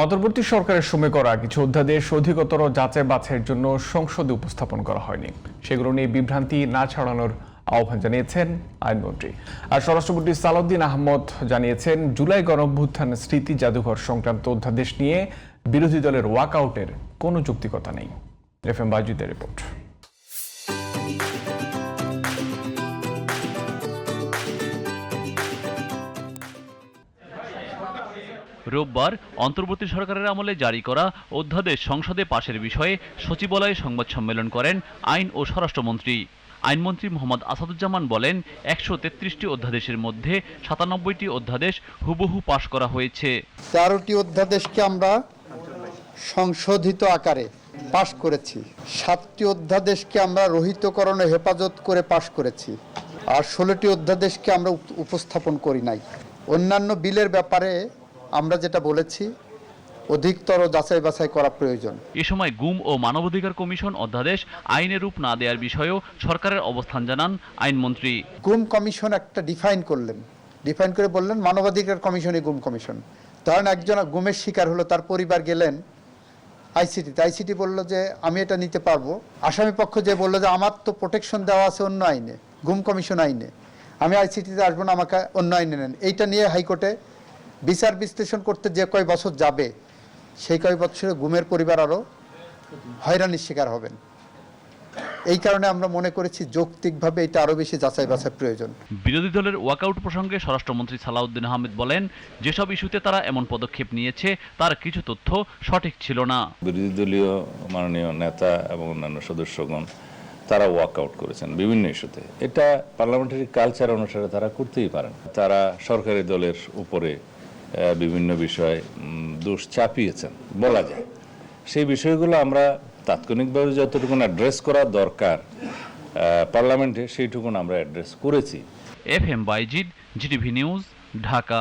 অন্তর্বর্তী সরকারের সময় করা কিছু অধ্যাদেশ অধিকতর যাচাই বাছাইয়ের জন্য সংসদে উপস্থাপন করা হয়নি। সেগুলো নিয়ে বিভ্রান্তি না ছড়ানোর আহ্বান জানিয়েছেন আইনমন্ত্রী। আর স্বরাষ্ট্রমন্ত্রী সালাউদ্দিন আহমদ জানিয়েছেন, জুলাই গণঅভ্যুত্থান স্মৃতি জাদুঘর সংক্রান্ত অধ্যাদেশ নিয়ে বিরোধী দলের ওয়াকআউটের কোনো যৌক্তিকতা নেই। FM বাজিদের রিপোর্ট। রোববার অন্তর্বর্তী সরকারের আমলে জারি করা অধ্যাদেশ সংসদে পাশের বিষয়ে সচিবালয়ে সংবাদ সম্মেলন করেন আইন ও স্বরাষ্ট্রমন্ত্রী। আইনমন্ত্রী মোহাম্মদ আসাদুজ্জামান বলেন, ১৩৩টি অধ্যাদেশের মধ্যে ৯৭টি অধ্যাদেশ হুবহু পাশ করা হয়েছে। ১৩টি অধ্যাদেশকে আমরা সংশোধিত আকারে পাশ করেছি, 7টি অধ্যাদেশকে আমরা রহিতকরণ ও হেফাজত করে পাশ করেছি, আর 16টি অধ্যাদেশকে আমরা উপস্থাপন করি নাই। অন্যান্য বিলের ব্যাপারে আমরা যেটা বলেছি, অধিকতর যাচাই বাছাই করা প্রয়োজন। এ সময় গুম ও মানবাধিকার কমিশন অধ্যাদেশ আইনে রূপ না দেওয়ার বিষয়েও সরকারের অবস্থান জানান আইনমন্ত্রী। গুম কমিশন একটা ডিফাইন করে বললেন মানবাধিকার কমিশনই গুম কমিশন। ধরেন একজন গুমের শিকার হলো, তার পরিবার গেলেন আইসিটি বলল যে আমি এটা নিতে পারবো। আসামি পক্ষ যে বললো যে আমার তো প্রোটেকশন দেওয়া আছে অন্য আইনে, গুম কমিশন আইনে, আমি আইসিটিতে আসবো না, আমাকে অন্য আইনে নেন। এইটা নিয়ে হাইকোর্টে বিচার বিশ্লেষণ করতে যে কয় বছর যাবে, সেই কয় বছরে গুমের পরিবার আরও হয়রানির শিকার হবেন। এই কারণে আমরা মনে করেছি যৌক্তিকভাবে এটা আরও বেশি যাচাই বাছাই প্রয়োজন। বিরোধী দলের ওয়াকআউট প্রসঙ্গে স্বরাষ্ট্রমন্ত্রী সালাউদ্দিন আহমেদ বলেন, যেসব ইস্যুতে তারা এমন পদক্ষেপ নিয়েছে তার কিছু তথ্য সঠিক ছিল না। বিরোধী দলীয় মাননীয় নেতা এবং অন্যান্য সদস্যগণ তারা ওয়াকআউট করেছেন বিভিন্ন ইস্যুতে। এটা পার্লামেন্টারি কালচার অনুসারে তারা করতেই পারেন। তারা সরকারি দলের উপরে বিভিন্ন বিষয় দোষ চাপিয়েছেন বলা যায়। সেই বিষয়গুলো আমরা তাৎক্ষণিকভাবে যতটুকু অ্যাড্রেস করা দরকার পার্লামেন্টে, সেইটুকুন আমরা অ্যাড্রেস করেছি। FM Bayazid, GTV news, Dhaka.